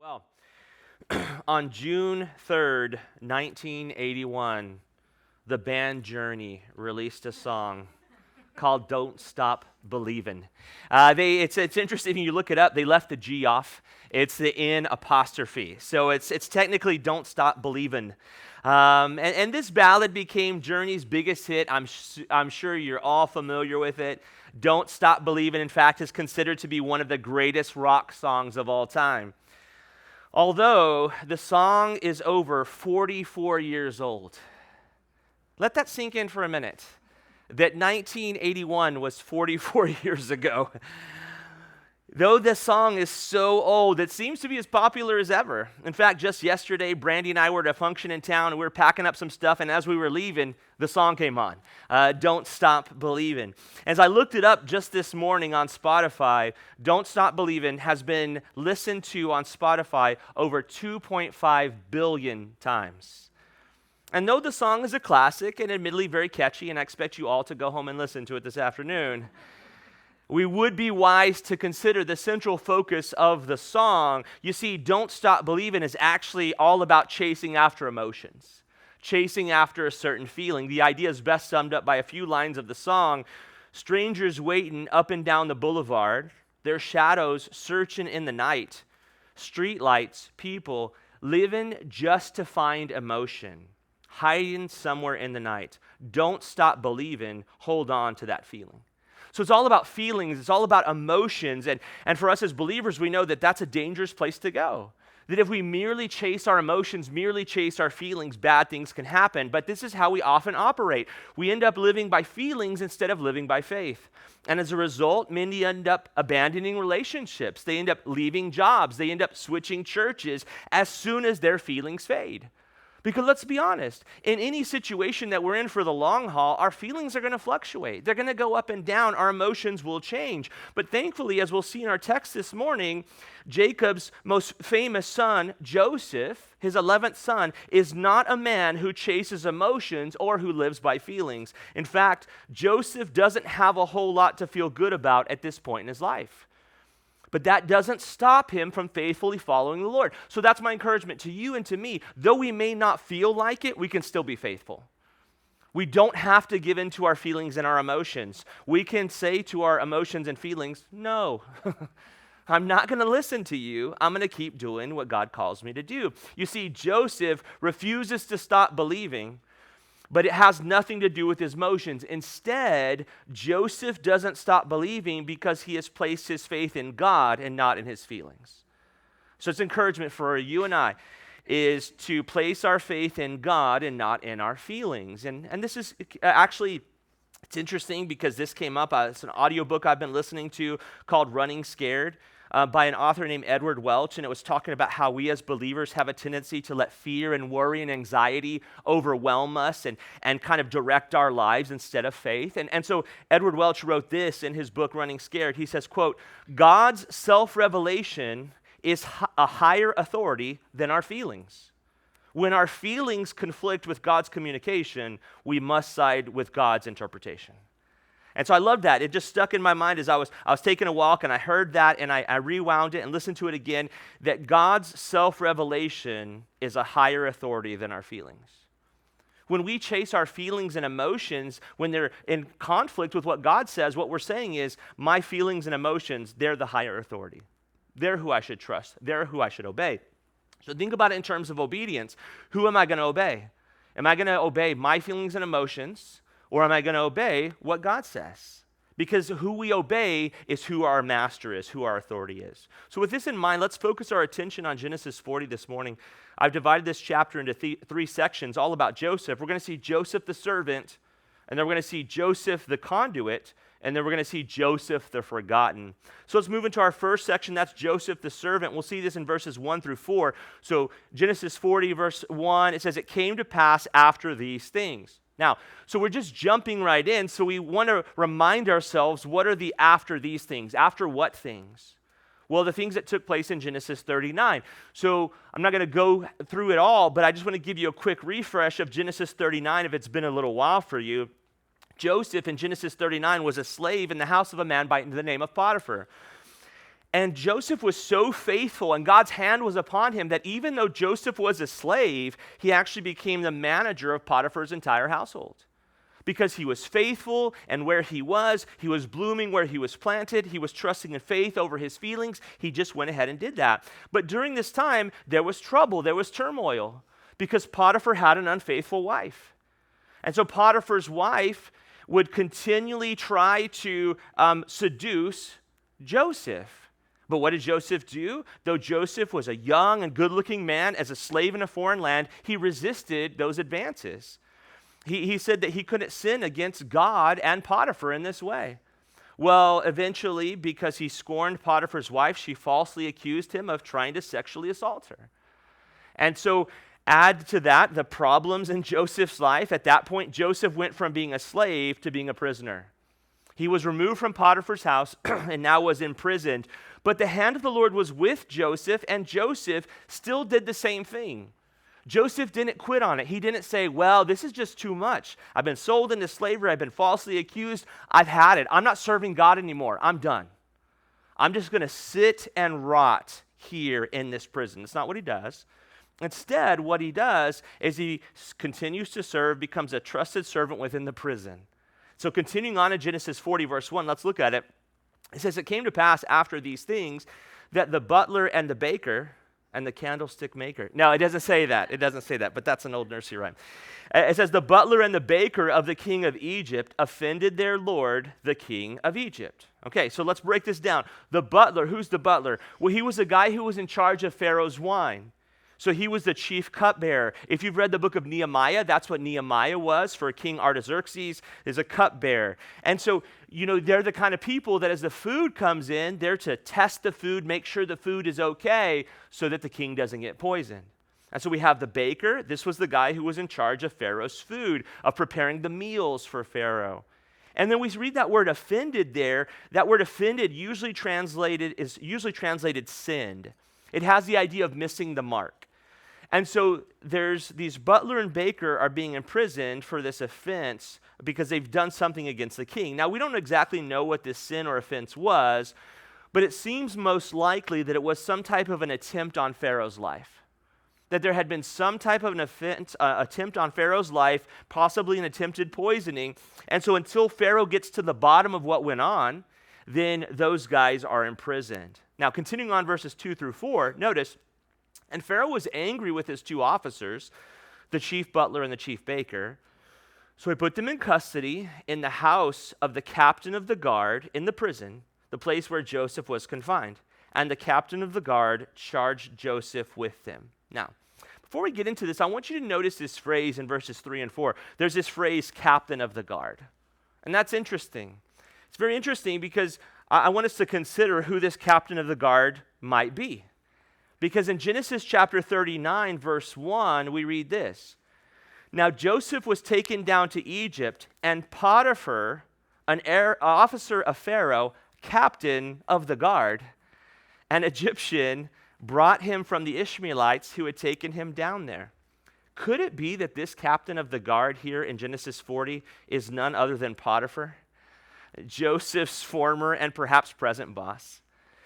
Well, on June 3rd, 1981, the band Journey released a song called Don't Stop Believin'. It's interesting, when you look it up, they left the G off. It's the N apostrophe. So it's technically Don't Stop Believin'. And this ballad became Journey's biggest hit. I'm sure you're all familiar with it. Don't Stop Believin', in fact, is considered to be one of the greatest rock songs of all time. Although the song is over 44 years old. Let that sink in for a minute. That 1981 was 44 years ago. Though this song is so old, it seems to be as popular as ever. In fact, just yesterday, Brandy and I were at a function in town, and we were packing up some stuff, and as we were leaving, the song came on, Don't Stop Believin'. As I looked it up just this morning on Spotify, Don't Stop Believin' has been listened to on Spotify over 2.5 billion times. And though the song is a classic and admittedly very catchy, and I expect you all to go home and listen to it this afternoon, we would be wise to consider the central focus of the song. You see, Don't Stop Believin' is actually all about chasing after emotions, chasing after a certain feeling. The idea is best summed up by a few lines of the song. Strangers waiting up and down the boulevard, their shadows searching in the night, streetlights, people living just to find emotion, hiding somewhere in the night. Don't stop believing, hold on to that feeling. So it's all about feelings, it's all about emotions, and for us as believers, we know that that's a dangerous place to go. That if we merely chase our emotions, merely chase our feelings, bad things can happen. But this is how we often operate. We end up living by feelings instead of living by faith. And as a result, many end up abandoning relationships. They end up leaving jobs. They end up switching churches as soon as their feelings fade. Because let's be honest, in any situation that we're in for the long haul, our feelings are going to fluctuate. They're going to go up and down. Our emotions will change. But thankfully, as we'll see in our text this morning, Jacob's most famous son, Joseph, his 11th son, is not a man who chases emotions or who lives by feelings. In fact, Joseph doesn't have a whole lot to feel good about at this point in his life. But that doesn't stop him from faithfully following the Lord. So that's my encouragement to you and to me. Though we may not feel like it, we can still be faithful. We don't have to give in to our feelings and our emotions. We can say to our emotions and feelings, no, I'm not going to listen to you. I'm going to keep doing what God calls me to do. You see, Joseph refuses to stop believing, but it has nothing to do with his emotions. Instead, Joseph doesn't stop believing because he has placed his faith in God and not in his feelings. So it's encouragement for you and I is to place our faith in God and not in our feelings. And this is actually, it's interesting because this came up. It's an audiobook I've been listening to called Running Scared. By an author named Edward Welch, and it was talking about how we as believers have a tendency to let fear and worry and anxiety overwhelm us and kind of direct our lives instead of faith. And so Edward Welch wrote this in his book, Running Scared. He says, quote, God's self-revelation is a higher authority than our feelings. When our feelings conflict with God's communication, we must side with God's interpretation. And so I loved that. It just stuck in my mind as I was taking a walk, and I heard that, and I rewound it and listened to it again, that God's self-revelation is a higher authority than our feelings. When we chase our feelings and emotions, when they're in conflict with what God says, what we're saying is, my feelings and emotions, they're the higher authority. They're who I should trust. They're who I should obey. So think about it in terms of obedience. Who am I going to obey? Am I going to obey my feelings and emotions, or am I going to obey what God says? Because who we obey is who our master is, who our authority is. So with this in mind, let's focus our attention on Genesis 40 this morning. I've divided this chapter into three sections, all about Joseph. We're going to see Joseph the servant, and then we're going to see Joseph the conduit, and then we're going to see Joseph the forgotten. So let's move into our first section. That's Joseph the servant. We'll see this in verses 1 through 4. So Genesis 40, verse 1, it says, it came to pass after these things. Now, so we're just jumping right in, so we want to remind ourselves, what are the after these things? After what things? Well, the things that took place in Genesis 39. So I'm not going to go through it all, but I just want to give you a quick refresh of Genesis 39 if it's been a little while for you. Joseph in Genesis 39 was a slave in the house of a man by the name of Potiphar. And Joseph was so faithful, and God's hand was upon him, that even though Joseph was a slave, he actually became the manager of Potiphar's entire household. Because he was faithful, and where he was blooming where he was planted. He was trusting in faith over his feelings. He just went ahead and did that. But during this time, there was trouble, there was turmoil, because Potiphar had an unfaithful wife. And so Potiphar's wife would continually try to seduce Joseph. But what did Joseph do? Though Joseph was a young and good-looking man as a slave in a foreign land, he resisted those advances. He said that he couldn't sin against God and Potiphar in this way. Well, eventually, because he scorned Potiphar's wife, she falsely accused him of trying to sexually assault her. And so add to that the problems in Joseph's life. At that point, Joseph went from being a slave to being a prisoner. He was removed from Potiphar's house and now was imprisoned. But the hand of the Lord was with Joseph, and Joseph still did the same thing. Joseph didn't quit on it. He didn't say, well, this is just too much. I've been sold into slavery. I've been falsely accused. I've had it. I'm not serving God anymore. I'm done. I'm just going to sit and rot here in this prison. That's not what he does. Instead, what he does is he continues to serve, becomes a trusted servant within the prison. So continuing on in Genesis 40, verse 1, let's look at it. It says, it came to pass after these things that the butler and the baker and the candlestick maker. No, it doesn't say that. It doesn't say that, but that's an old nursery rhyme. It says, the butler and the baker of the king of Egypt offended their lord, the king of Egypt. Okay, so let's break this down. The butler, who's the butler? Well, he was the guy who was in charge of Pharaoh's wine. So he was the chief cupbearer. If you've read the book of Nehemiah, that's what Nehemiah was for King Artaxerxes, is a cupbearer. And so, they're the kind of people that as the food comes in, they're to test the food, make sure the food is okay so that the king doesn't get poisoned. And so we have the baker. This was the guy who was in charge of Pharaoh's food, of preparing the meals for Pharaoh. And then we read that word offended there. That word offended is usually translated sinned. It has the idea of missing the mark. And so there's these butler and baker are being imprisoned for this offense because they've done something against the king. Now, we don't exactly know what this sin or offense was, but it seems most likely that it was some type of an attempt on Pharaoh's life. That there had been some type of an attempt on Pharaoh's life, possibly an attempted poisoning. And so until Pharaoh gets to the bottom of what went on, then those guys are imprisoned. Now, continuing on verses 2 through 4, notice, and Pharaoh was angry with his two officers, the chief butler and the chief baker. So he put them in custody in the house of the captain of the guard in the prison, the place where Joseph was confined. And the captain of the guard charged Joseph with them. Now, before we get into this, I want you to notice this phrase in verses 3 and 4. There's this phrase, captain of the guard. And that's interesting. It's very interesting because I want us to consider who this captain of the guard might be. Because in Genesis chapter 39, verse 1, we read this. Now Joseph was taken down to Egypt, and Potiphar, an officer of Pharaoh, captain of the guard, an Egyptian, brought him from the Ishmaelites who had taken him down there. Could it be that this captain of the guard here in Genesis 40 is none other than Potiphar, Joseph's former and perhaps present boss?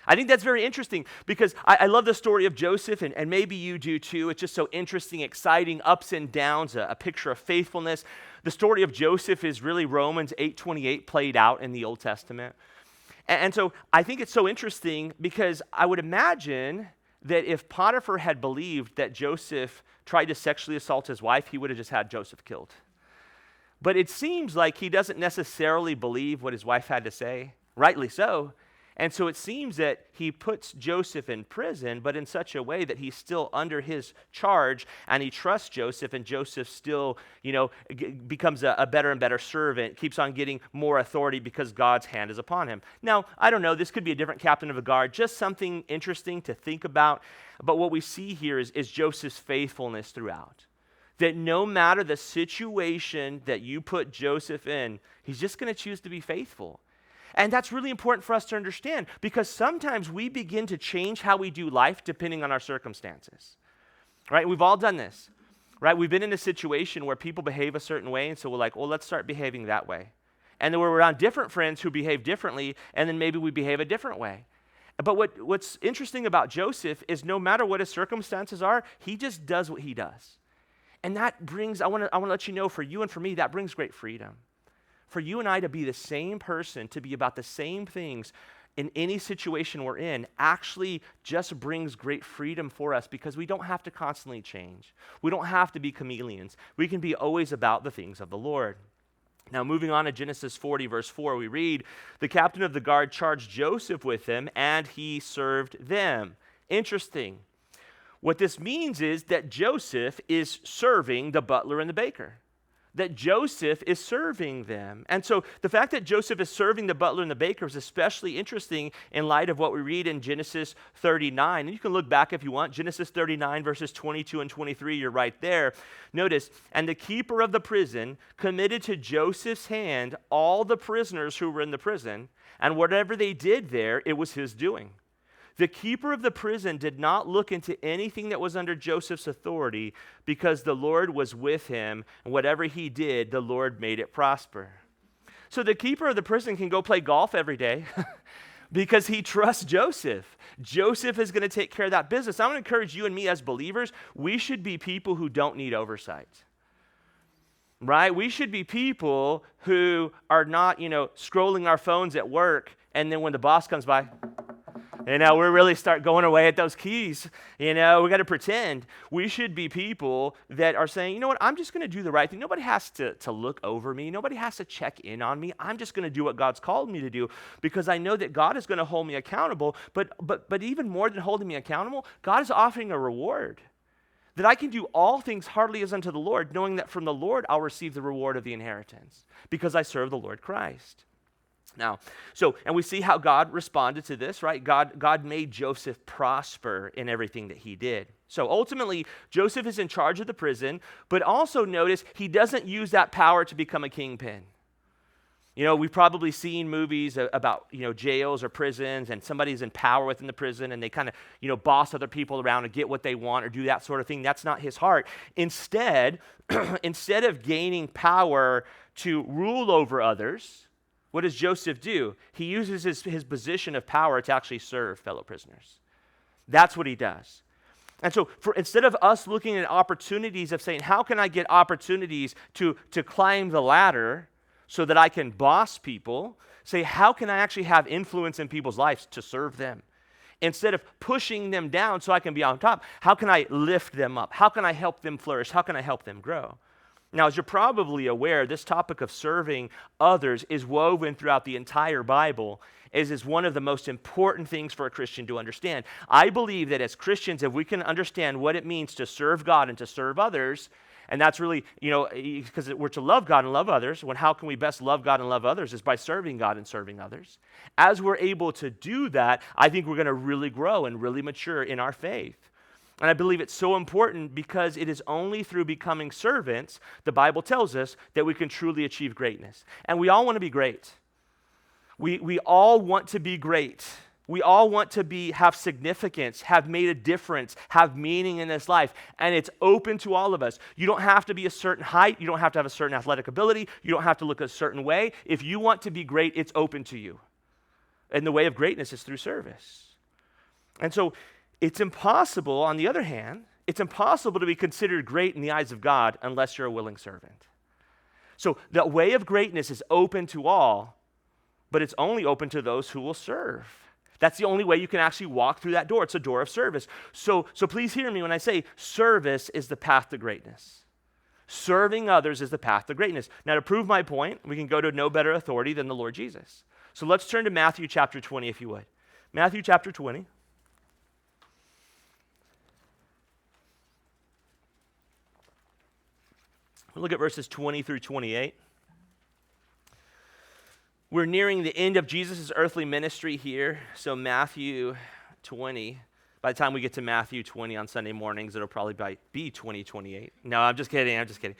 I think that's very interesting because I love the story of Joseph, and maybe you do too. It's just so interesting, exciting, ups and downs, a picture of faithfulness. The story of Joseph is really Romans 8:28 played out in the Old Testament. And so I think it's so interesting because I would imagine that if Potiphar had believed that Joseph tried to sexually assault his wife, he would have just had Joseph killed. But it seems like he doesn't necessarily believe what his wife had to say, rightly so. And so it seems that he puts Joseph in prison, but in such a way that he's still under his charge, and he trusts Joseph, and Joseph still, becomes a better and better servant, keeps on getting more authority because God's hand is upon him. Now, I don't know, this could be a different captain of a guard, just something interesting to think about. But what we see here is Joseph's faithfulness throughout. That no matter the situation that you put Joseph in, he's just going to choose to be faithful. And that's really important for us to understand because sometimes we begin to change how we do life depending on our circumstances, right? We've all done this, right? We've been in a situation where people behave a certain way, and so we're like, well, let's start behaving that way. And then we're around different friends who behave differently, and then maybe we behave a different way. But what's interesting about Joseph is no matter what his circumstances are, he just does what he does. And that brings, I want to let you know, for you and for me, that brings great freedom. For you and I to be the same person, to be about the same things in any situation we're in, actually just brings great freedom for us because we don't have to constantly change. We don't have to be chameleons. We can be always about the things of the Lord. Now, moving on to Genesis 40, verse 4, we read, the captain of the guard charged Joseph with them, and he served them. Interesting. What this means is that Joseph is serving the butler and the baker. That Joseph is serving them. And so the fact that Joseph is serving the butler and the baker is especially interesting in light of what we read in Genesis 39. And you can look back if you want. Genesis 39, verses 22 and 23, you're right there. Notice, and the keeper of the prison committed to Joseph's hand all the prisoners who were in the prison, and whatever they did there, it was his doing. The keeper of the prison did not look into anything that was under Joseph's authority because the Lord was with him, and whatever he did, the Lord made it prosper. So the keeper of the prison can go play golf every day because he trusts Joseph. Joseph is going to take care of that business. I want to encourage you and me as believers, we should be people who don't need oversight. Right? We should be people who are not, scrolling our phones at work, and then when the boss comes by, we really start going away at those keys. We got to pretend. We should be people that are saying, you know what, I'm just going to do the right thing. Nobody has to look over me. Nobody has to check in on me. I'm just going to do what God's called me to do because I know that God is going to hold me accountable. But even more than holding me accountable, God is offering a reward. That I can do all things heartily as unto the Lord, knowing that from the Lord I'll receive the reward of the inheritance because I serve the Lord Christ. Now, and we see how God responded to this, right? God made Joseph prosper in everything that he did. So ultimately, Joseph is in charge of the prison, but also notice he doesn't use that power to become a kingpin. We've probably seen movies about, jails or prisons, and somebody's in power within the prison, and they kind of, boss other people around to get what they want or do that sort of thing. That's not his heart. Instead of gaining power to rule over others, what does Joseph do? He uses his position of power to actually serve fellow prisoners. That's what he does. And so instead of us looking at opportunities of saying, how can I get opportunities to climb the ladder so that I can boss people, say, how can I actually have influence in people's lives to serve them? Instead of pushing them down so I can be on top, how can I lift them up? How can I help them flourish? How can I help them grow? Now, as you're probably aware, this topic of serving others is woven throughout the entire Bible, as is one of the most important things for a Christian to understand. I believe that as Christians, if we can understand what it means to serve God and to serve others, and that's really, because we're to love God and love others, how can we best love God and love others is by serving God and serving others. As we're able to do that, I think we're going to really grow and really mature in our faith. And I believe it's so important because it is only through becoming servants, the Bible tells us, that we can truly achieve greatness. And we all want to be great. We all want to be great. We all want to have significance, have made a difference, have meaning in this life. And it's open to all of us. You don't have to be a certain height. You don't have to have a certain athletic ability. You don't have to look a certain way. If you want to be great, it's open to you. And the way of greatness is through service. And so it's impossible, on the other hand, it's impossible to be considered great in the eyes of God unless you're a willing servant. So the way of greatness is open to all, but it's only open to those who will serve. That's the only way you can actually walk through that door. It's a door of service. So please hear me when I say service is the path to greatness. Serving others is the path to greatness. Now, to prove my point, we can go to no better authority than the Lord Jesus. So let's turn to Matthew chapter 20, if you would. Matthew chapter 20. We'll look at verses 20 through 28. We're nearing the end of Jesus' earthly ministry here. So Matthew 20, by the time we get to Matthew 20 on Sunday mornings, it'll probably be 2028. No, I'm just kidding.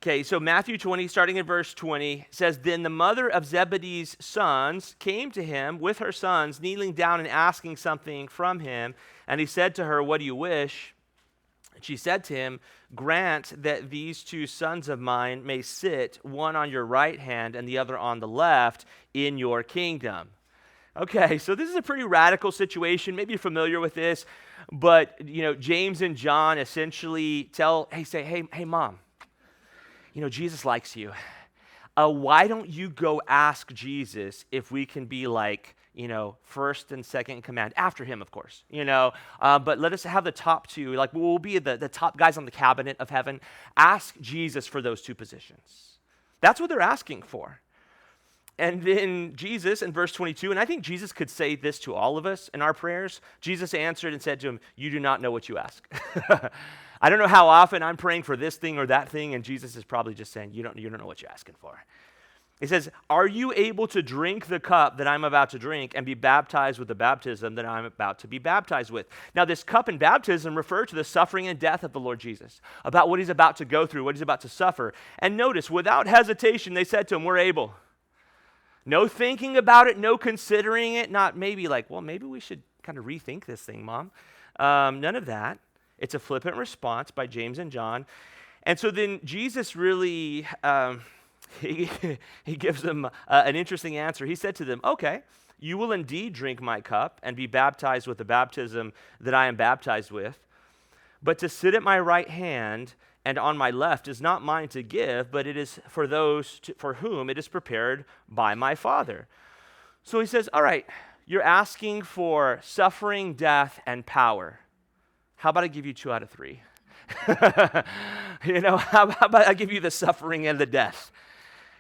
Okay, so Matthew 20, starting in verse 20, says, Then the mother of Zebedee's sons came to him with her sons, kneeling down and asking something from him. And he said to her, What do you wish? She said to him, Grant that these two sons of mine may sit, one on your right hand and the other on the left, in your kingdom. Okay, so this is a pretty radical situation. Maybe you're familiar with this, but James and John essentially hey, mom, Jesus likes you. Why don't you go ask Jesus if we can be like, first and second in command, after him, of course, but let us have the top two, like we'll be the top guys on the cabinet of heaven. Ask Jesus for those two positions. That's what they're asking for. And then Jesus in verse 22, and I think Jesus could say this to all of us in our prayers. Jesus answered and said to him, "You do not know what you ask." I don't know how often I'm praying for this thing or that thing, and Jesus is probably just saying, you don't know what you're asking for. He says, "Are you able to drink the cup that I'm about to drink and be baptized with the baptism that I'm about to be baptized with?" Now, this cup and baptism refer to the suffering and death of the Lord Jesus, about what he's about to go through, what he's about to suffer. And notice, without hesitation, they said to him, "We're able." No thinking about it, no considering it, not maybe like, well, maybe we should kind of rethink this thing, Mom. None of that. It's a flippant response by James and John. And so then Jesus really, he gives them an interesting answer. He said to them, "Okay, you will indeed drink my cup and be baptized with the baptism that I am baptized with. But to sit at my right hand and on my left is not mine to give, but it is for those for whom it is prepared by my Father." So he says, all right, you're asking for suffering, death, and power. How about I give you 2 out of 3? How about I give you the suffering and the death?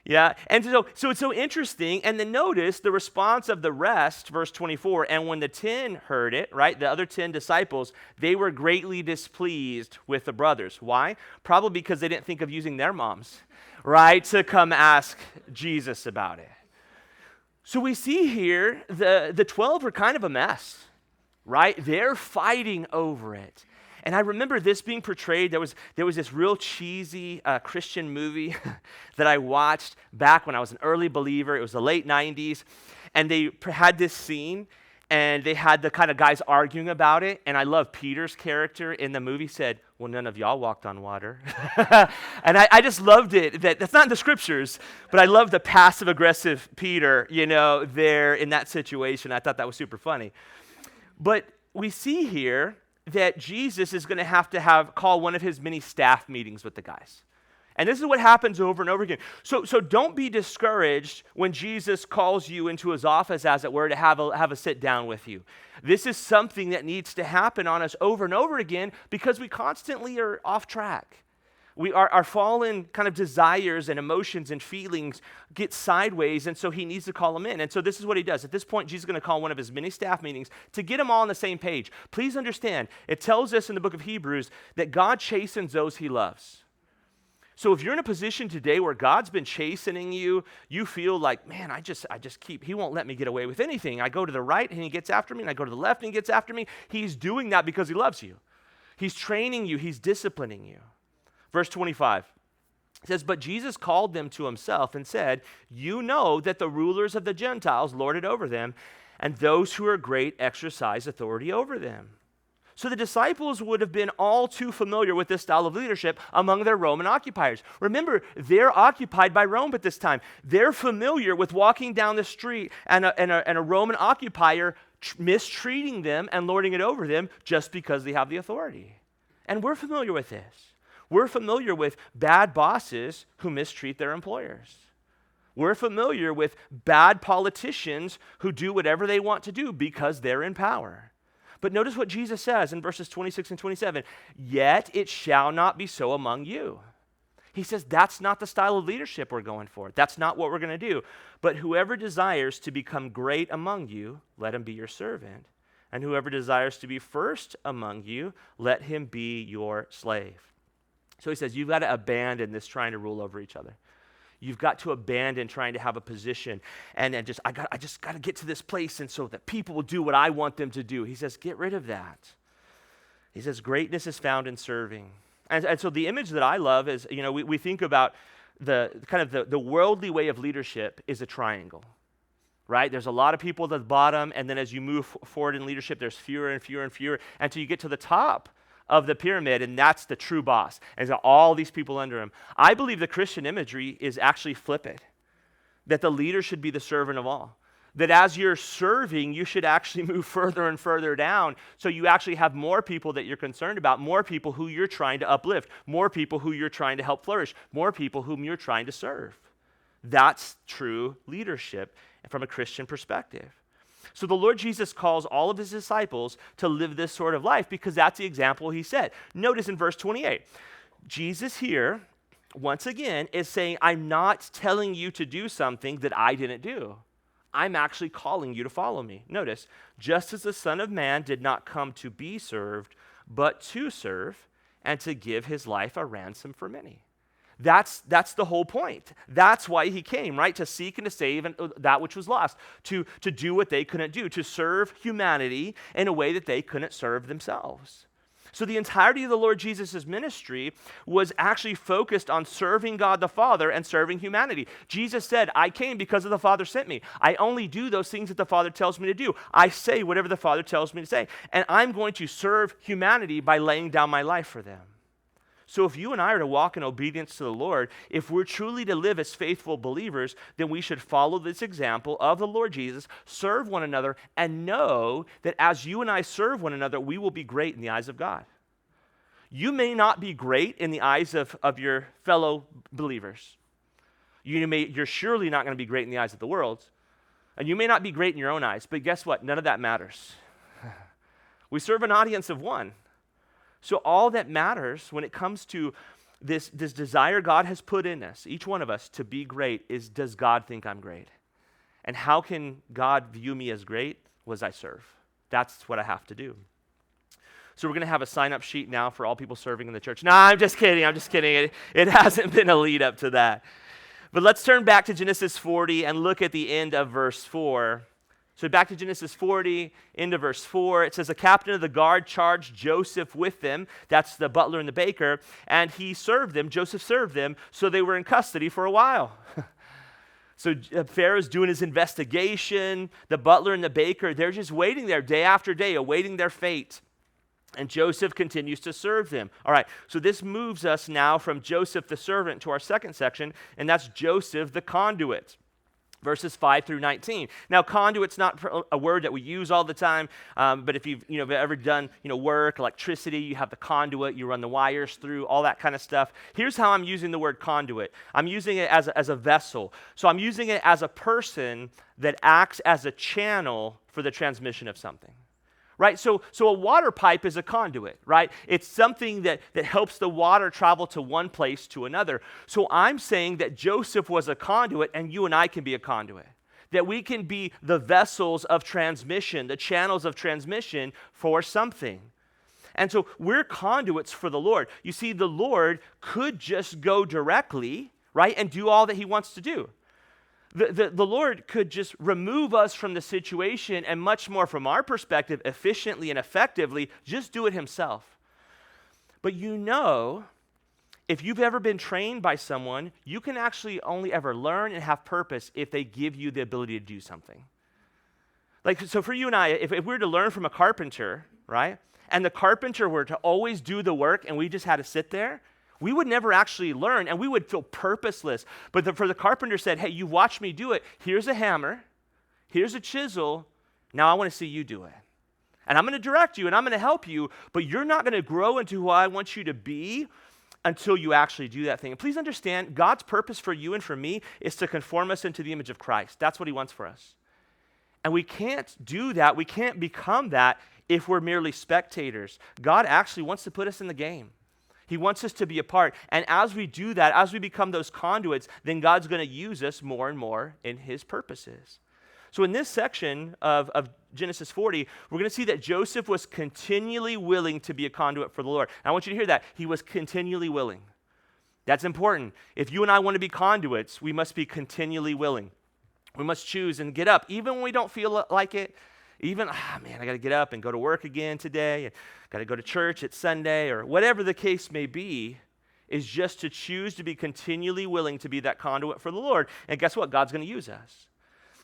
Yeah, and so it's so interesting. And then notice the response of the rest, verse 24. "And when the 10 heard it," right, the other 10 disciples, "they were greatly displeased with the brothers." Why? Probably because they didn't think of using their moms, right, to come ask Jesus about it. So we see here the 12 are kind of a mess, right? They're fighting over it. And I remember this being portrayed. There was this real cheesy Christian movie that I watched back when I was an early believer. It was the late 90s. And they had this scene, and they had the kind of guys arguing about it. And I love Peter's character in the movie said, "Well, none of y'all walked on water." And I just loved it. That's not in the scriptures, but I love the passive-aggressive Peter, there in that situation. I thought that was super funny. But we see here that Jesus is going to have call one of his many staff meetings with the guys. And this is what happens over and over again. So don't be discouraged when Jesus calls you into his office, as it were, to have a sit down with you. This is something that needs to happen on us over and over again because we constantly are off track. Our fallen kind of desires and emotions and feelings get sideways, and so he needs to call them in. And so this is what he does. At this point, Jesus is going to call one of his many staff meetings to get them all on the same page. Please understand, it tells us in the book of Hebrews that God chastens those he loves. So if you're in a position today where God's been chastening you, you feel like, man, he won't let me get away with anything. I go to the right and he gets after me, and I go to the left and he gets after me. He's doing that because he loves you. He's training you. He's disciplining you. Verse 25 says, "But Jesus called them to himself and said, 'You know that the rulers of the Gentiles lord it over them, and those who are great exercise authority over them.'" So the disciples would have been all too familiar with this style of leadership among their Roman occupiers. Remember, they're occupied by Rome at this time. They're familiar with walking down the street and a Roman occupier mistreating them and lording it over them just because they have the authority. And we're familiar with this. We're familiar with bad bosses who mistreat their employers. We're familiar with bad politicians who do whatever they want to do because they're in power. But notice what Jesus says in verses 26 and 27. "Yet it shall not be so among you." He says that's not the style of leadership we're going for. That's not what we're going to do. "But whoever desires to become great among you, let him be your servant. And whoever desires to be first among you, let him be your slave." So he says, you've got to abandon this trying to rule over each other. You've got to abandon trying to have a position and I just got to get to this place, and so that people will do what I want them to do. He says, get rid of that. He says, greatness is found in serving. And so the image that I love is, we think about the worldly way of leadership is a triangle, right? There's a lot of people at the bottom, and then as you move forward in leadership, there's fewer and fewer and fewer until you get to the top of the pyramid, and that's the true boss. And so all these people under him. I believe the Christian imagery is actually flippant, that the leader should be the servant of all. That as you're serving, you should actually move further and further down so you actually have more people that you're concerned about, more people who you're trying to uplift, more people who you're trying to help flourish, more people whom you're trying to serve. That's true leadership from a Christian perspective. So the Lord Jesus calls all of his disciples to live this sort of life because that's the example he set. Notice in verse 28, Jesus here, once again, is saying, I'm not telling you to do something that I didn't do. I'm actually calling you to follow me. Notice, just as the Son of Man did not come to be served, but to serve and to give his life a ransom for many. That's the whole point. That's why he came, right? To seek and to save that which was lost, to do what they couldn't do, to serve humanity in a way that they couldn't serve themselves. So the entirety of the Lord Jesus' ministry was actually focused on serving God the Father and serving humanity. Jesus said, I came because the Father sent me. I only do those things that the Father tells me to do. I say whatever the Father tells me to say. And I'm going to serve humanity by laying down my life for them. So if you and I are to walk in obedience to the Lord, if we're truly to live as faithful believers, then we should follow this example of the Lord Jesus, serve one another, and know that as you and I serve one another, we will be great in the eyes of God. You may not be great in the eyes of your fellow believers. You're surely not going to be great in the eyes of the world. And you may not be great in your own eyes, but guess what? None of that matters. We serve an audience of one. So all that matters when it comes to this desire God has put in us, each one of us, to be great is, does God think I'm great? And how can God view me as great? Was I serve? That's what I have to do. So we're going to have a sign-up sheet now for all people serving in the church. No, I'm just kidding. It hasn't been a lead up to that. But let's turn back to Genesis 40 and look at the end of verse 4. So back to Genesis 40, into verse 4, it says, the captain of the guard charged Joseph with them. That's the butler and the baker. And he served them. Joseph served them. So they were in custody for a while. So Pharaoh's doing his investigation. The butler and the baker, they're just waiting there day after day, awaiting their fate. And Joseph continues to serve them. All right, so this moves us now from Joseph the servant to our second section, and that's Joseph the conduit. Verses 5 through 19. Now, conduit's not a word that we use all the time, but if you've ever done work, electricity, you have the conduit, you run the wires through, all that kind of stuff. Here's how I'm using the word conduit. I'm using it as a vessel. So I'm using it as a person that acts as a channel for the transmission of something. Right? So a water pipe is a conduit, right? It's something that helps the water travel to one place to another. So I'm saying that Joseph was a conduit and you and I can be a conduit. That we can be the vessels of transmission, the channels of transmission for something. And so we're conduits for the Lord. You see, the Lord could just go directly, right, and do all that he wants to do. The Lord could just remove us from the situation and much more from our perspective, efficiently and effectively, just do it himself. But if you've ever been trained by someone, you can actually only ever learn and have purpose if they give you the ability to do something. So for you and I, if we were to learn from a carpenter, right, and the carpenter were to always do the work and we just had to sit there, we would never actually learn, and we would feel purposeless. But for the carpenter said, hey, you watched me do it. Here's a hammer. Here's a chisel. Now I want to see you do it. And I'm going to direct you, and I'm going to help you, but you're not going to grow into who I want you to be until you actually do that thing. And please understand, God's purpose for you and for me is to conform us into the image of Christ. That's what he wants for us. And we can't do that. We can't become that if we're merely spectators. God actually wants to put us in the game. He wants us to be a part. And as we do that, as we become those conduits, then God's going to use us more and more in his purposes. So in this section of Genesis 40, we're going to see that Joseph was continually willing to be a conduit for the Lord. And I want you to hear that. He was continually willing. That's important. If you and I want to be conduits, we must be continually willing. We must choose and get up, even when we don't feel like it. Even, I got to get up and go to work again today. And got to go to church at Sunday, or whatever the case may be, is just to choose to be continually willing to be that conduit for the Lord. And guess what? God's going to use us.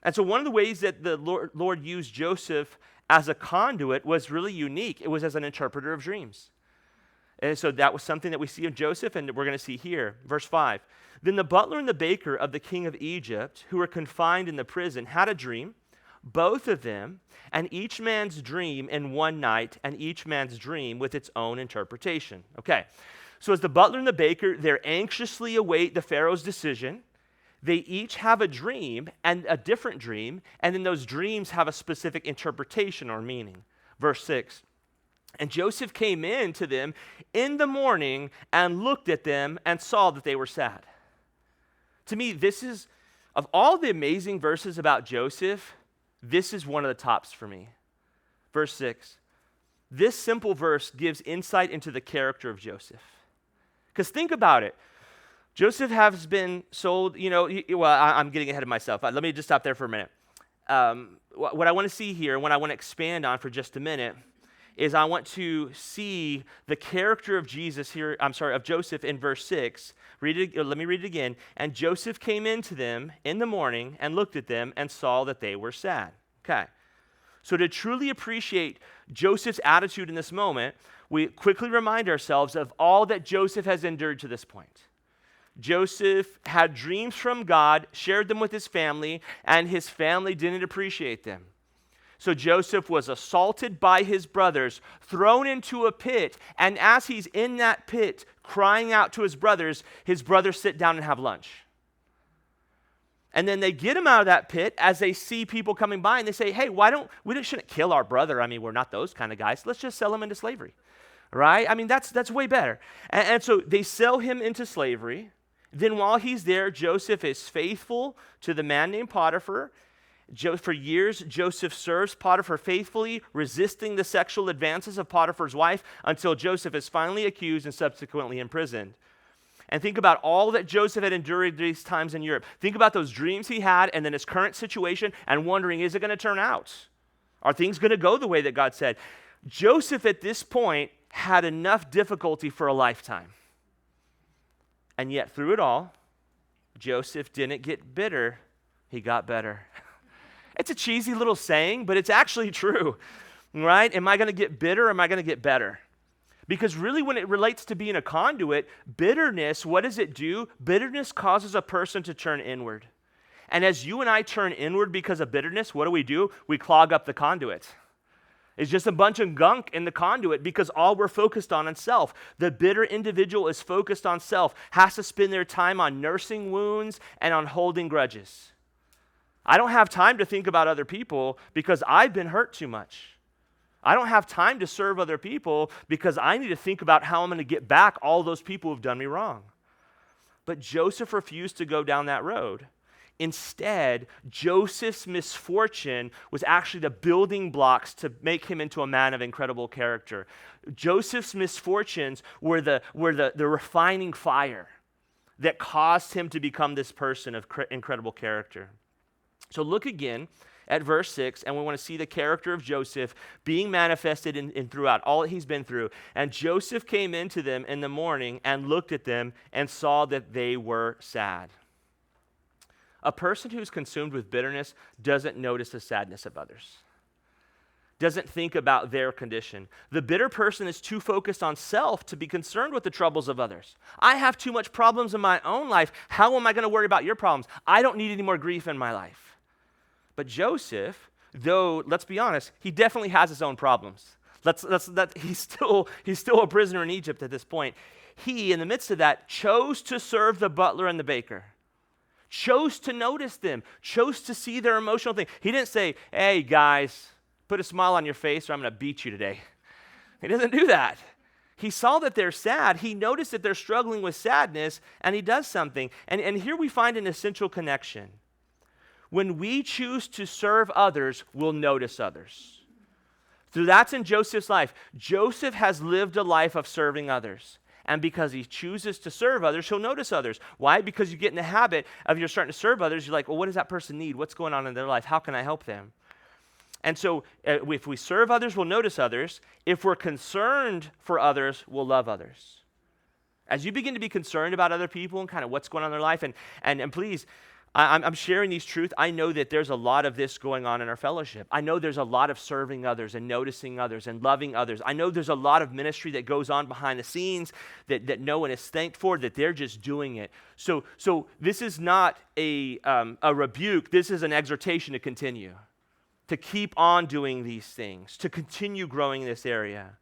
And so one of the ways that the Lord used Joseph as a conduit was really unique. It was as an interpreter of dreams. And so that was something that we see in Joseph, and we're going to see here. Verse 5. Then the butler and the baker of the king of Egypt, who were confined in the prison, had a dream. both of them, and each man's dream in one night, and each man's dream with its own interpretation. Okay, so as the butler and the baker, they anxiously await the Pharaoh's decision. They each have a dream, and a different dream, and then those dreams have a specific interpretation or meaning. Verse 6, and Joseph came in to them in the morning and looked at them and saw that they were sad. To me, this is, of all the amazing verses about Joseph, this is one of the tops for me. Verse 6, this simple verse gives insight into the character of Joseph. Because think about it. Joseph has been sold, I'm getting ahead of myself. Let me just stop there for a minute. What I want to see here, and what I want to expand on for just a minute, is I want to see the character of of Joseph in verse 6. Let me read it again. And Joseph came in to them in the morning and looked at them and saw that they were sad. Okay. So to truly appreciate Joseph's attitude in this moment, we quickly remind ourselves of all that Joseph has endured to this point. Joseph had dreams from God, shared them with his family, and his family didn't appreciate them. So Joseph was assaulted by his brothers, thrown into a pit, and as he's in that pit crying out to his brothers sit down and have lunch. And then they get him out of that pit as they see people coming by, and they say, hey, we shouldn't kill our brother. I mean, we're not those kind of guys. Let's just sell him into slavery, right? I mean, that's way better. And so they sell him into slavery. Then while he's there, Joseph is faithful to the man named Potiphar. For years, Joseph serves Potiphar faithfully, resisting the sexual advances of Potiphar's wife until Joseph is finally accused and subsequently imprisoned. And think about all that Joseph had endured these times in Europe. Think about those dreams he had and then his current situation and wondering, is it going to turn out? Are things going to go the way that God said? Joseph at this point had enough difficulty for a lifetime. And yet through it all, Joseph didn't get bitter, he got better. It's a cheesy little saying, but it's actually true, right? Am I going to get bitter or am I going to get better? Because really when it relates to being a conduit, bitterness, what does it do? Bitterness causes a person to turn inward. And as you and I turn inward because of bitterness, what do? We clog up the conduit. It's just a bunch of gunk in the conduit because all we're focused on is self. The bitter individual is focused on self, has to spend their time on nursing wounds and on holding grudges. I don't have time to think about other people because I've been hurt too much. I don't have time to serve other people because I need to think about how I'm going to get back all those people who've done me wrong. But Joseph refused to go down that road. Instead, Joseph's misfortune was actually the building blocks to make him into a man of incredible character. Joseph's misfortunes were the refining fire that caused him to become this person of incredible character. So look again at verse 6, and we want to see the character of Joseph being manifested in throughout all that he's been through. And Joseph came into them in the morning and looked at them and saw that they were sad. A person who's consumed with bitterness doesn't notice the sadness of others, doesn't think about their condition. The bitter person is too focused on self to be concerned with the troubles of others. I have too much problems in my own life. How am I going to worry about your problems? I don't need any more grief in my life. But Joseph, though, let's be honest, he definitely has his own problems. He's still a prisoner in Egypt at this point. He, in the midst of that, chose to serve the butler and the baker. Chose to notice them, chose to see their emotional thing. He didn't say, hey guys, put a smile on your face or I'm going to beat you today. He doesn't do that. He saw that they're sad. He noticed that they're struggling with sadness and he does something. And here we find an essential connection. When we choose to serve others, we'll notice others. So that's in Joseph's life. Joseph has lived a life of serving others. And because he chooses to serve others, he'll notice others. Why? Because you get in the habit of you're starting to serve others. You're like, well, what does that person need? What's going on in their life? How can I help them? And so if we serve others, we'll notice others. If we're concerned for others, we'll love others. As you begin to be concerned about other people and kind of what's going on in their life, and please, I'm sharing these truths. I know that there's a lot of this going on in our fellowship. I know there's a lot of serving others and noticing others and loving others. I know there's a lot of ministry that goes on behind the scenes that no one is thanked for, that they're just doing it. So this is not a rebuke. This is an exhortation to continue. to keep on doing these things, to continue growing in this area.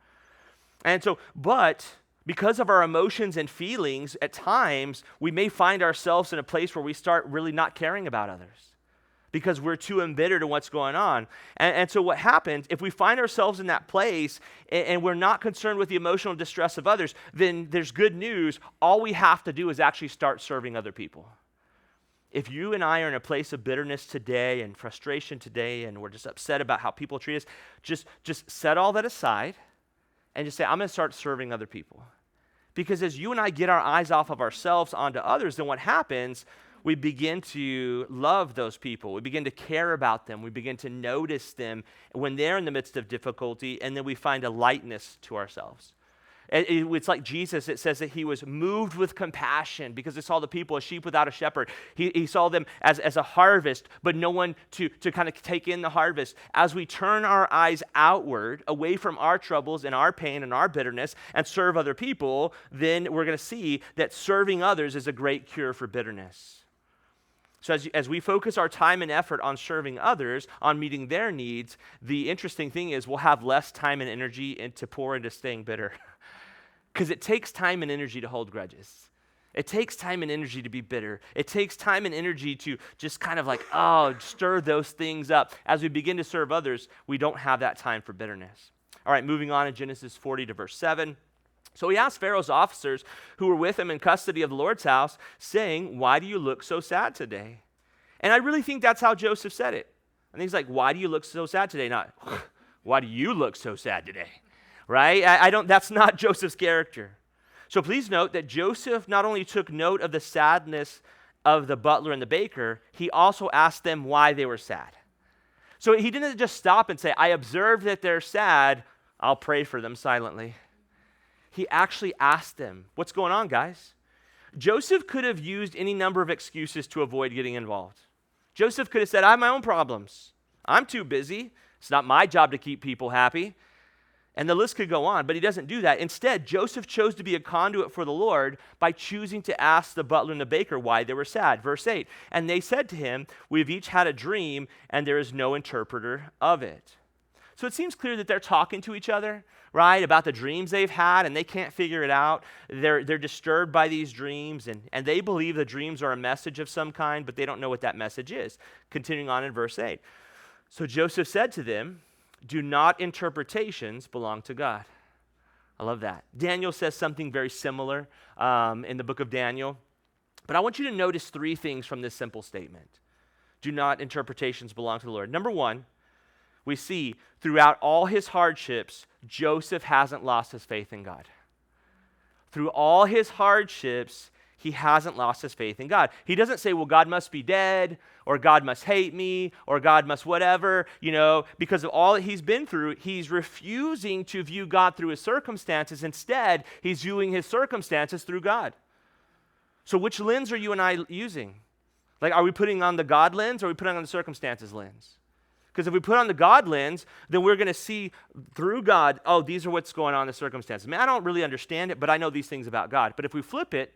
And so, but because of our emotions and feelings, at times, we may find ourselves in a place where we start really not caring about others because we're too embittered in what's going on. And so what happens, if we find ourselves in that place and we're not concerned with the emotional distress of others, then there's good news. All we have to do is actually start serving other people. If you and I are in a place of bitterness today and frustration today and we're just upset about how people treat us, just set all that aside and just say, I'm going to start serving other people. Because as you and I get our eyes off of ourselves onto others, then what happens, we begin to love those people. We begin to care about them. We begin to notice them when they're in the midst of difficulty, and then we find a lightness to ourselves. It's like Jesus, it says that he was moved with compassion because he saw the people as sheep without a shepherd. He saw them as a harvest, but no one to kind of take in the harvest. As we turn our eyes outward, away from our troubles and our pain and our bitterness, and serve other people, then we're going to see that serving others is a great cure for bitterness. So as we focus our time and effort on serving others, on meeting their needs, the interesting thing is we'll have less time and energy to pour into staying bitter. Because it takes time and energy to hold grudges. It takes time and energy to be bitter. It takes time and energy to just kind of stir those things up. As we begin to serve others, we don't have that time for bitterness. All right, moving on in Genesis 40 to verse 7. So he asked Pharaoh's officers who were with him in custody of the Lord's house, saying, why do you look so sad today? And I really think that's how Joseph said it. And he's like, why do you look so sad today? Not, why do you look so sad today? Right? That's not Joseph's character. So please note that Joseph not only took note of the sadness of the butler and the baker, he also asked them why they were sad. So he didn't just stop and say, I observe that they're sad, I'll pray for them silently. He actually asked them, what's going on, guys? Joseph could have used any number of excuses to avoid getting involved. Joseph could have said, I have my own problems. I'm too busy. It's not my job to keep people happy. And the list could go on, but he doesn't do that. Instead, Joseph chose to be a conduit for the Lord by choosing to ask the butler and the baker why they were sad. Verse 8, and they said to him, we've each had a dream, and there is no interpreter of it. So it seems clear that they're talking to each other, right, about the dreams they've had, and they can't figure it out. They're disturbed by these dreams, and they believe the dreams are a message of some kind, but they don't know what that message is. Continuing on in verse 8. So Joseph said to them, do not interpretations belong to God? I love that. Daniel says something very similar in the book of Daniel. But I want you to notice three things from this simple statement. Do not interpretations belong to the Lord? Number one, we see throughout all his hardships, Joseph hasn't lost his faith in God. Through all his hardships, he hasn't lost his faith in God. He doesn't say, well, God must be dead, or God must hate me, or God must whatever, because of all that he's been through, he's refusing to view God through his circumstances. Instead, he's viewing his circumstances through God. So which lens are you and I using? Are we putting on the God lens, or are we putting on the circumstances lens? Because if we put on the God lens, then we're going to see through God, oh, these are what's going on in the circumstances. I don't really understand it, but I know these things about God. But if we flip it,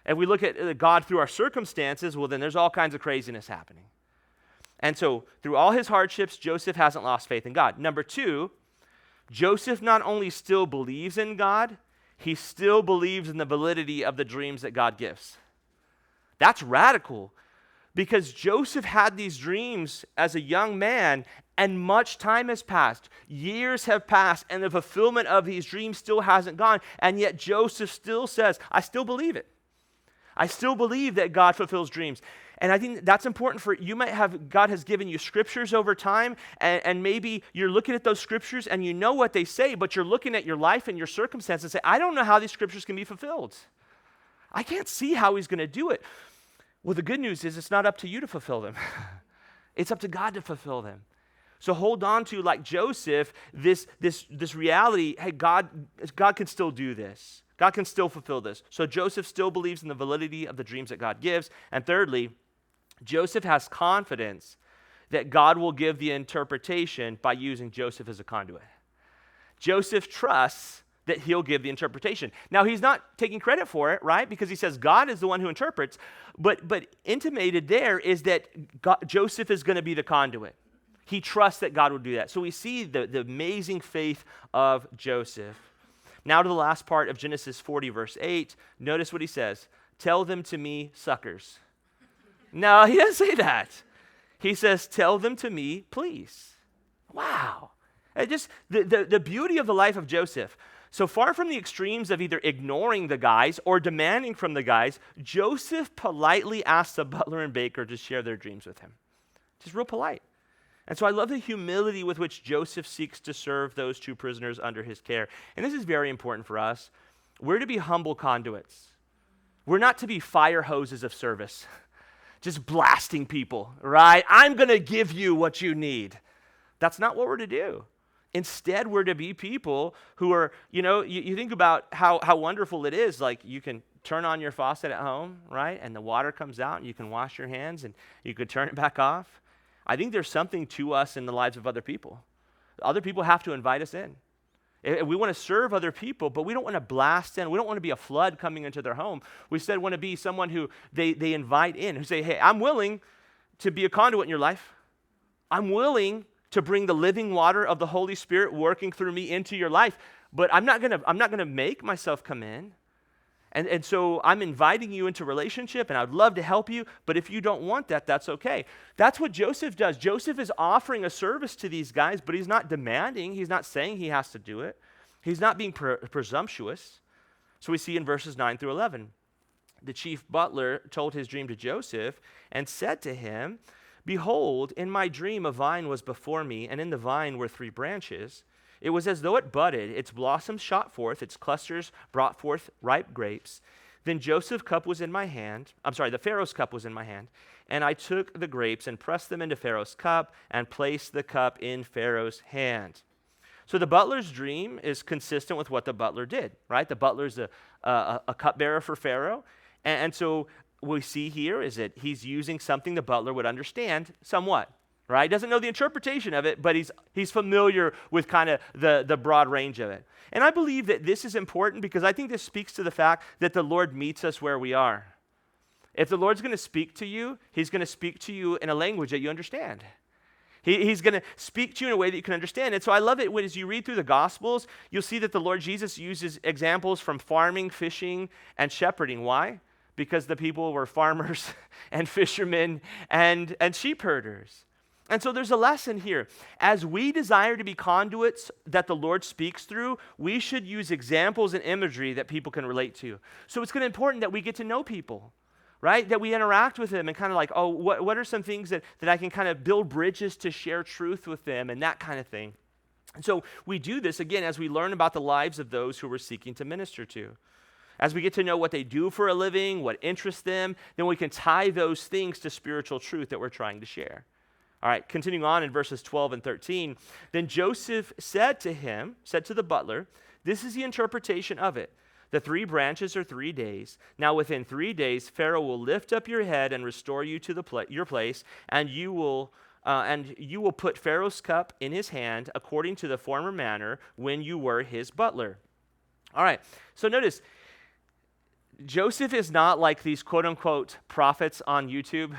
and we look at God through our circumstances, well, then there's all kinds of craziness happening. And so through all his hardships, Joseph hasn't lost faith in God. Number two, Joseph not only still believes in God, he still believes in the validity of the dreams that God gives. That's radical, because Joseph had these dreams as a young man, and much time has passed. Years have passed, and the fulfillment of these dreams still hasn't gone, and yet Joseph still says, I still believe it. I still believe that God fulfills dreams. And I think that's important for you. God has given you scriptures over time, and maybe you're looking at those scriptures and you know what they say, but you're looking at your life and your circumstances and say, I don't know how these scriptures can be fulfilled. I can't see how he's going to do it. Well, the good news is it's not up to you to fulfill them. It's up to God to fulfill them. So hold on to, like Joseph, this reality, hey, God can still do this. God can still fulfill this. So Joseph still believes in the validity of the dreams that God gives. And thirdly, Joseph has confidence that God will give the interpretation by using Joseph as a conduit. Joseph trusts that he'll give the interpretation. Now, he's not taking credit for it, right? Because he says God is the one who interprets. But intimated there is that Joseph is going to be the conduit. He trusts that God will do that. So we see the amazing faith of Joseph. Now to the last part of Genesis 40, verse 8. Notice what he says. Tell them to me, suckers. No, he doesn't say that. He says, tell them to me, please. Wow. Just the beauty of the life of Joseph. So far from the extremes of either ignoring the guys or demanding from the guys, Joseph politely asked the butler and baker to share their dreams with him. Just real polite. And so I love the humility with which Joseph seeks to serve those two prisoners under his care. And this is very important for us. We're to be humble conduits. We're not to be fire hoses of service, just blasting people, right? I'm going to give you what you need. That's not what we're to do. Instead, we're to be people who are, you think about how wonderful it is. Like you can turn on your faucet at home, right? And the water comes out and you can wash your hands and you could turn it back off. I think there's something to us in the lives of other people. Other people have to invite us in. We want to serve other people, but we don't want to blast in. We don't want to be a flood coming into their home. We instead want to be someone who they invite in, who say, hey, I'm willing to be a conduit in your life. I'm willing to bring the living water of the Holy Spirit working through me into your life, but I'm not gonna make myself come in. And so I'm inviting you into relationship, and I'd love to help you, but if you don't want that, that's okay. That's what Joseph does. Joseph is offering a service to these guys, but he's not demanding. He's not saying he has to do it. He's not being presumptuous. So we see in verses 9 through 11, the chief butler told his dream to Joseph and said to him, behold, in my dream a vine was before me, and in the vine were 3 branches. It was as though it budded, its blossoms shot forth, its clusters brought forth ripe grapes. Then the Pharaoh's cup was in my hand, and I took the grapes and pressed them into Pharaoh's cup and placed the cup in Pharaoh's hand. So the butler's dream is consistent with what the butler did, right? The butler's a cupbearer for Pharaoh, and so what we see here is that he's using something the butler would understand somewhat. Right? Doesn't know the interpretation of it, but he's familiar with kind of the broad range of it. And I believe that this is important because I think this speaks to the fact that the Lord meets us where we are. If the Lord's going to speak to you, he's going to speak to you in a language that you understand. He's going to speak to you in a way that you can understand. And so I love it when as you read through the Gospels, you'll see that the Lord Jesus uses examples from farming, fishing, and shepherding. Why? Because the people were farmers and fishermen and sheep herders. And so there's a lesson here. As we desire to be conduits that the Lord speaks through, we should use examples and imagery that people can relate to. So it's going to be important that we get to know people, right? That we interact with them and kind of like, oh, what are some things that I can kind of build bridges to share truth with them and that kind of thing. And so we do this, again, as we learn about the lives of those who we're seeking to minister to. As we get to know what they do for a living, what interests them, then we can tie those things to spiritual truth that we're trying to share. All right, continuing on in verses 12 and 13. Then Joseph said to the butler, this is the interpretation of it. The 3 branches are 3 days. Now within 3 days, Pharaoh will lift up your head and restore you to your place, and you will put Pharaoh's cup in his hand according to the former manner when you were his butler. All right, so notice, Joseph is not like these quote-unquote prophets on YouTube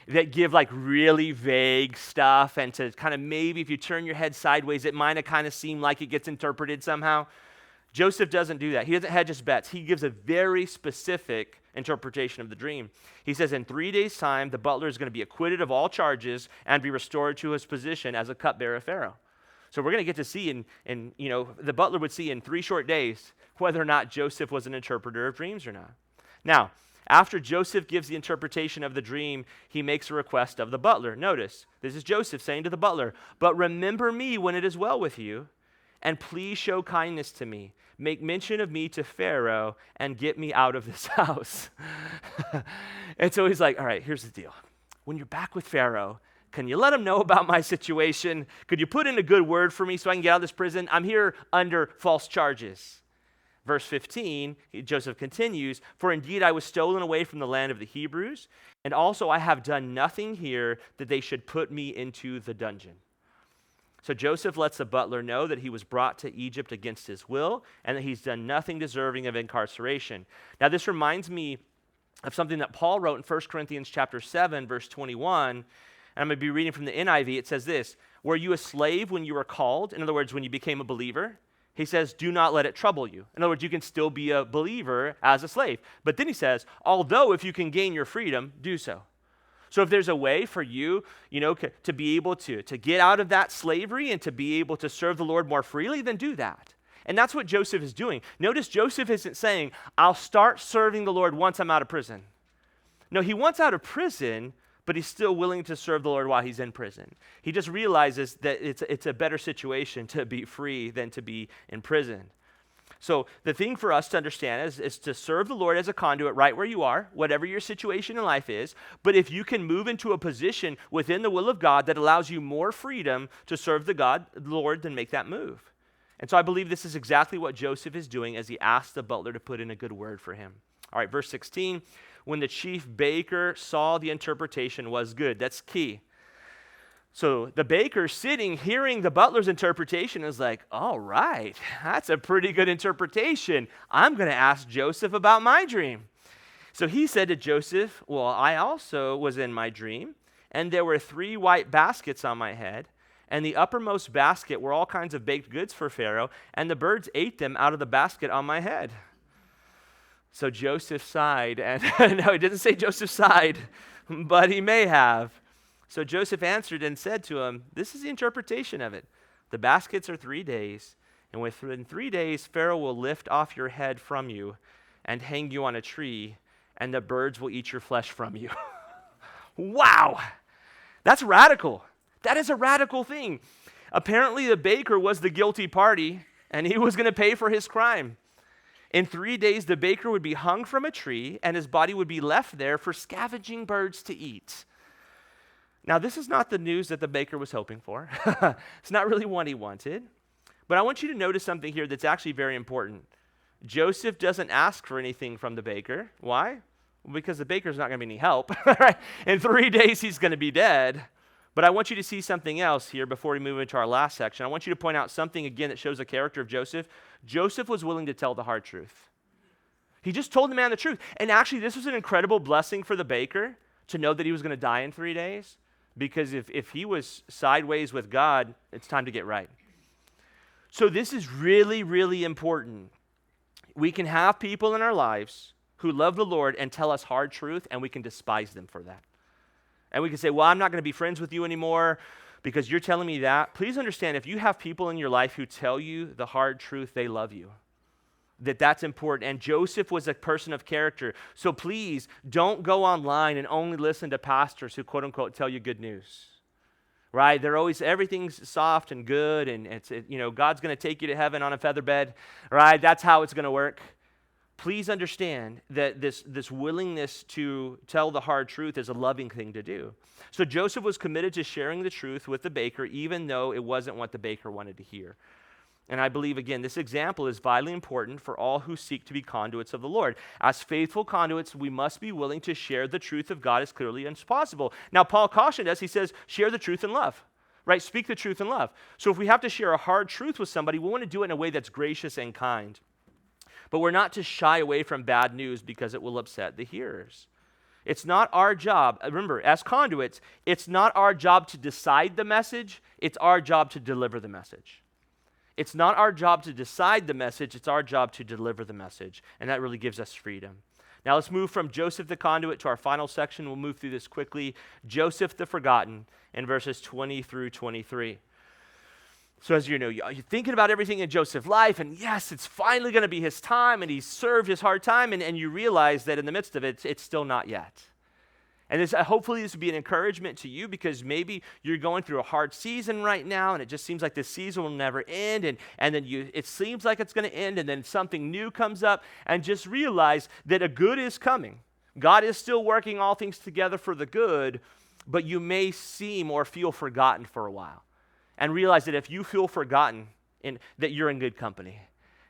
that give like really vague stuff, and to kind of maybe if you turn your head sideways, it might have kind of seemed like it gets interpreted somehow. Joseph doesn't do that. He doesn't hedge his bets. He gives a very specific interpretation of the dream. He says in 3 days' time, the butler is going to be acquitted of all charges and be restored to his position as a cupbearer of Pharaoh. So we're going to get to see the butler would see in 3 short days whether or not Joseph was an interpreter of dreams or not. Now, after Joseph gives the interpretation of the dream, he makes a request of the butler. Notice, this is Joseph saying to the butler, but remember me when it is well with you, and please show kindness to me. Make mention of me to Pharaoh and get me out of this house. And so he's like, all right, here's the deal. When you're back with Pharaoh, can you let him know about my situation? Could you put in a good word for me so I can get out of this prison? I'm here under false charges. Verse 15, Joseph continues, for indeed I was stolen away from the land of the Hebrews, and also I have done nothing here that they should put me into the dungeon. So Joseph lets the butler know that he was brought to Egypt against his will, and that he's done nothing deserving of incarceration. Now this reminds me of something that Paul wrote in 1 Corinthians chapter 7, verse 21, And I'm going to be reading from the NIV. It says this: were you a slave when you were called? In other words, when you became a believer. He says, do not let it trouble you. In other words, you can still be a believer as a slave. But then he says, although if you can gain your freedom, do so. So if there's a way for you, to be able to get out of that slavery and to be able to serve the Lord more freely, then do that. And that's what Joseph is doing. Notice Joseph isn't saying, I'll start serving the Lord once I'm out of prison. No, he wants out of prison, but he's still willing to serve the Lord while he's in prison. He just realizes that it's a better situation to be free than to be in prison. So the thing for us to understand is to serve the Lord as a conduit right where you are, whatever your situation in life is. But if you can move into a position within the will of God that allows you more freedom to serve the Lord, then make that move. And so I believe this is exactly what Joseph is doing as he asks the butler to put in a good word for him. All right, verse 16, when the chief baker saw the interpretation was good. That's key. So the baker sitting, hearing the butler's interpretation is like, all right, that's a pretty good interpretation. I'm going to ask Joseph about my dream. So he said to Joseph, well, I also was in my dream, and there were 3 white baskets on my head, and the uppermost basket were all kinds of baked goods for Pharaoh, and the birds ate them out of the basket on my head. So Joseph sighed, and no, it didn't say Joseph sighed, but he may have. So Joseph answered and said to him, this is the interpretation of it. The baskets are 3 days, and within 3 days Pharaoh will lift off your head from you and hang you on a tree, and the birds will eat your flesh from you. Wow, that's radical. That is a radical thing. Apparently the baker was the guilty party, and he was going to pay for his crime. In 3 days, the baker would be hung from a tree, and his body would be left there for scavenging birds to eat. Now, this is not the news that the baker was hoping for. It's not really what he wanted. But I want you to notice something here that's actually very important. Joseph doesn't ask for anything from the baker. Why? Well, because the baker's not going to be any help. Right? In 3 days, he's going to be dead. But I want you to see something else here before we move into our last section. I want you to point out something again that shows the character of Joseph. Joseph was willing to tell the hard truth. He just told the man the truth. And actually, this was an incredible blessing for the baker to know that he was going to die in 3 days. Because if he was sideways with God, it's time to get right. So this is really, really important. We can have people in our lives who love the Lord and tell us hard truth, and we can despise them for that. And we can say, well, I'm not going to be friends with you anymore because you're telling me that. Please understand, if you have people in your life who tell you the hard truth, they love you. That's important. And Joseph was a person of character. So please don't go online and only listen to pastors who, quote unquote, tell you good news. Right? They're always, everything's soft and good, and God's going to take you to heaven on a feather bed. Right? That's how it's going to work. Please understand that this willingness to tell the hard truth is a loving thing to do. So Joseph was committed to sharing the truth with the baker, even though it wasn't what the baker wanted to hear. And I believe, again, this example is vitally important for all who seek to be conduits of the Lord. As faithful conduits, we must be willing to share the truth of God as clearly as possible. Now, Paul cautioned us. He says, share the truth in love, right? Speak the truth in love. So if we have to share a hard truth with somebody, we want to do it in a way that's gracious and kind. But we're not to shy away from bad news because it will upset the hearers. It's not our job. Remember, as conduits, it's not our job to decide the message. It's our job to deliver the message. It's not our job to decide the message, it's our job to deliver the message. And that really gives us freedom. Now let's move from Joseph the conduit to our final section. We'll move through this quickly. Joseph the forgotten in verses 20 through 23. So as you know, you're thinking about everything in Joseph's life, and yes, it's finally going to be his time, and he's served his hard time, and you realize that in the midst of it, it's still not yet. And hopefully this will be an encouragement to you, because maybe you're going through a hard season right now, and it just seems like this season will never end, and then it seems like it's going to end, and then something new comes up, and just realize that a good is coming. God is still working all things together for the good, but you may seem or feel forgotten for a while. And realize that if you feel forgotten, that you're in good company.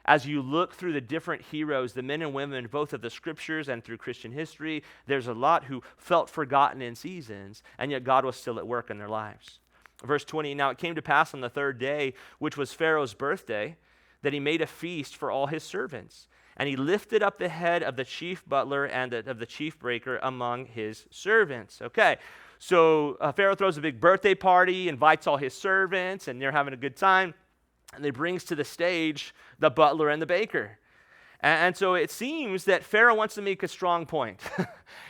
As you look through the different heroes, the men and women, both of the scriptures and through Christian history, there's a lot who felt forgotten in seasons, and yet God was still at work in their lives. Verse 20, now it came to pass on the 3rd day, which was Pharaoh's birthday, that he made a feast for all his servants. And he lifted up the head of the chief butler and of the chief baker among his servants. Okay, So Pharaoh throws a big birthday party, invites all his servants, and they're having a good time. And he brings to the stage the butler and the baker. And so it seems that Pharaoh wants to make a strong point.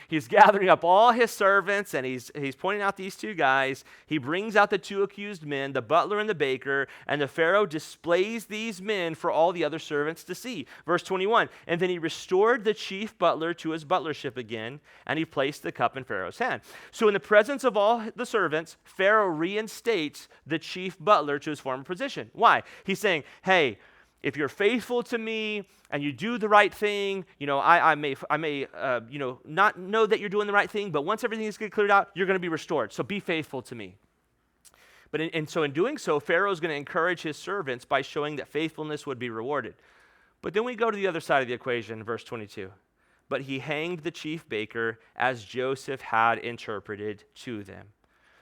He's gathering up all his servants, and he's pointing out these two guys. He brings out the two accused men, the butler and the baker, and the Pharaoh displays these men for all the other servants to see. Verse 21, and then he restored the chief butler to his butlership again, and he placed the cup in Pharaoh's hand. So in the presence of all the servants, Pharaoh reinstates the chief butler to his former position. Why? He's saying, hey, if you're faithful to me and you do the right thing, I may not know that you're doing the right thing, but once everything is cleared out, you're going to be restored. So be faithful to me. But in doing so, Pharaoh is going to encourage his servants by showing that faithfulness would be rewarded. But then we go to the other side of the equation, verse 22. But he hanged the chief baker as Joseph had interpreted to them.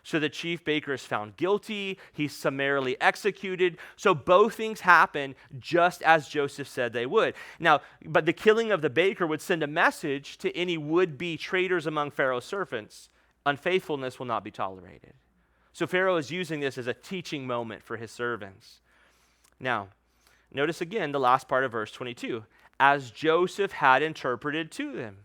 So the chief baker is found guilty. He's summarily executed. So both things happen just as Joseph said they would. Now, but the killing of the baker would send a message to any would-be traitors among Pharaoh's servants. Unfaithfulness will not be tolerated. So Pharaoh is using this as a teaching moment for his servants. Now, notice again the last part of verse 22. As Joseph had interpreted to them.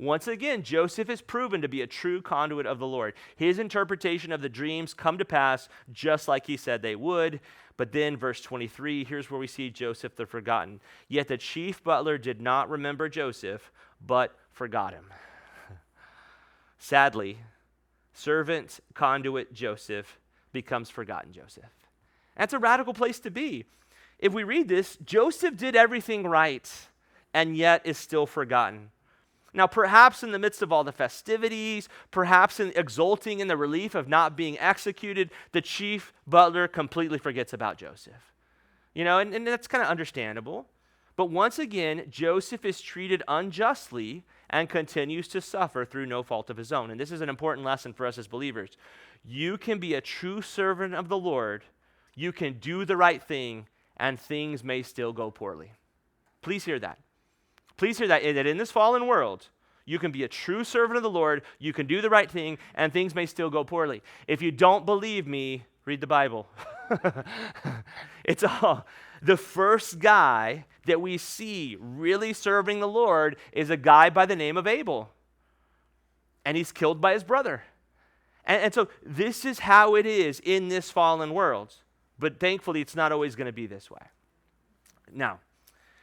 Once again, Joseph is proven to be a true conduit of the Lord. His interpretation of the dreams come to pass just like he said they would. But then verse 23, here's where we see Joseph the forgotten. Yet the chief butler did not remember Joseph, but forgot him. Sadly, servant conduit Joseph becomes forgotten Joseph. That's a radical place to be. If we read this, Joseph did everything right and yet is still forgotten. Now, perhaps in the midst of all the festivities, perhaps in exulting in the relief of not being executed, the chief butler completely forgets about Joseph. And that's kind of understandable. But once again, Joseph is treated unjustly and continues to suffer through no fault of his own. And this is an important lesson for us as believers. You can be a true servant of the Lord. You can do the right thing, and things may still go poorly. Please hear that. Please hear that in this fallen world, you can be a true servant of the Lord, you can do the right thing, and things may still go poorly. If you don't believe me, read the Bible. It's all. The first guy that we see really serving the Lord is a guy by the name of Abel. And he's killed by his brother. And so this is how it is in this fallen world. But thankfully, it's not always going to be this way. Now,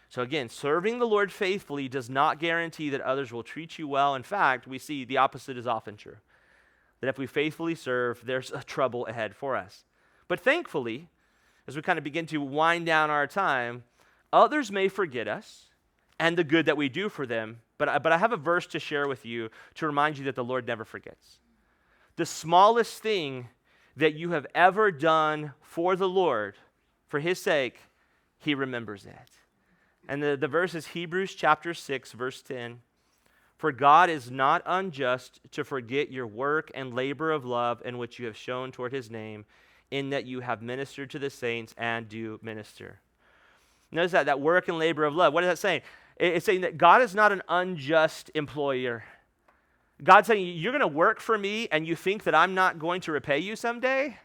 so again, serving the Lord faithfully does not guarantee that others will treat you well. In fact, we see the opposite is often true. That if we faithfully serve, there's a trouble ahead for us. But thankfully, as we kind of begin to wind down our time, others may forget us and the good that we do for them. But I have a verse to share with you to remind you that the Lord never forgets. The smallest thing that you have ever done for the Lord, for his sake, he remembers it. And the verse is Hebrews chapter 6, verse 10. For God is not unjust to forget your work and labor of love in which you have shown toward his name, in that you have ministered to the saints and do minister. Notice that work and labor of love. What is that saying? It's saying that God is not an unjust employer. God's saying, you're going to work for me and you think that I'm not going to repay you someday?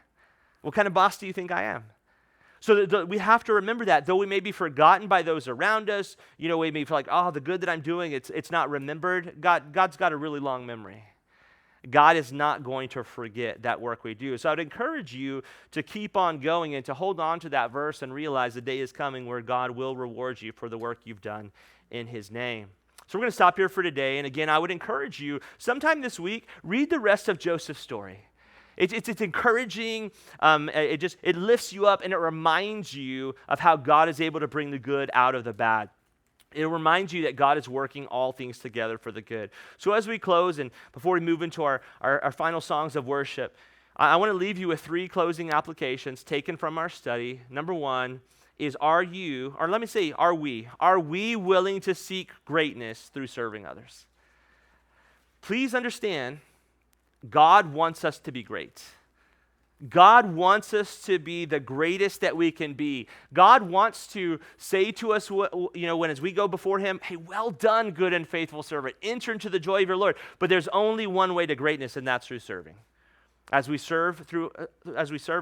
What kind of boss do you think I am? So we have to remember that, though we may be forgotten by those around us, we may feel like, the good that I'm doing, it's not remembered. God's got a really long memory. God is not going to forget that work we do. So I'd encourage you to keep on going and to hold on to that verse and realize the day is coming where God will reward you for the work you've done in his name. So we're going to stop here for today. And again, I would encourage you, sometime this week, read the rest of Joseph's story. It's encouraging, it lifts you up, and it reminds you of how God is able to bring the good out of the bad. It reminds you that God is working all things together for the good. So as we close, and before we move into our final songs of worship, I want to leave you with 3 closing applications taken from our study. Number 1 is, are we willing to seek greatness through serving others? Please understand, God wants us to be great. God wants us to be the greatest that we can be. God wants to say to us, when as we go before him, hey, well done, good and faithful servant. Enter into the joy of your Lord. But there's only one way to greatness, and that's through serving. As we serve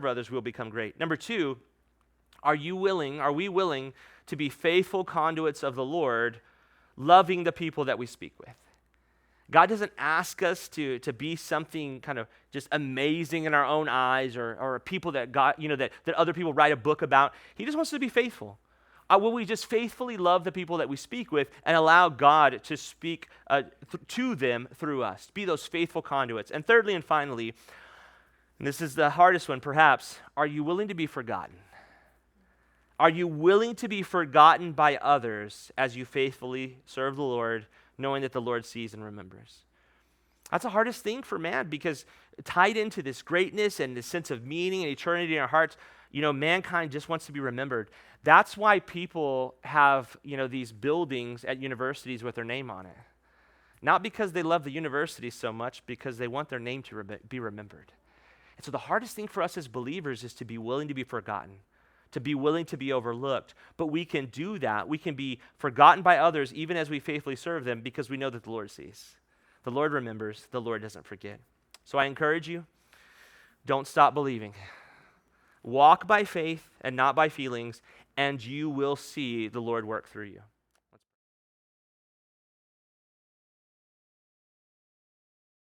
others, we'll become great. Number two, are we willing to be faithful conduits of the Lord, loving the people that we speak with? God doesn't ask us to be something kind of just amazing in our own eyes or people that God, that other people write a book about. He just wants us to be faithful. Will we just faithfully love the people that we speak with and allow God to speak to them through us? Be those faithful conduits. And thirdly and finally, and this is the hardest one perhaps, are you willing to be forgotten? Are you willing to be forgotten by others as you faithfully serve the Lord, knowing that the Lord sees and remembers? That's the hardest thing for man, because tied into this greatness and this sense of meaning and eternity in our hearts, mankind just wants to be remembered. That's why people have, these buildings at universities with their name on it. Not because they love the university so much, because they want their name to be remembered. And so the hardest thing for us as believers is to be willing to be forgotten, to be willing to be overlooked. But we can do that. We can be forgotten by others even as we faithfully serve them, because we know that the Lord sees. The Lord remembers. The Lord doesn't forget. So I encourage you, don't stop believing. Walk by faith and not by feelings, and you will see the Lord work through you.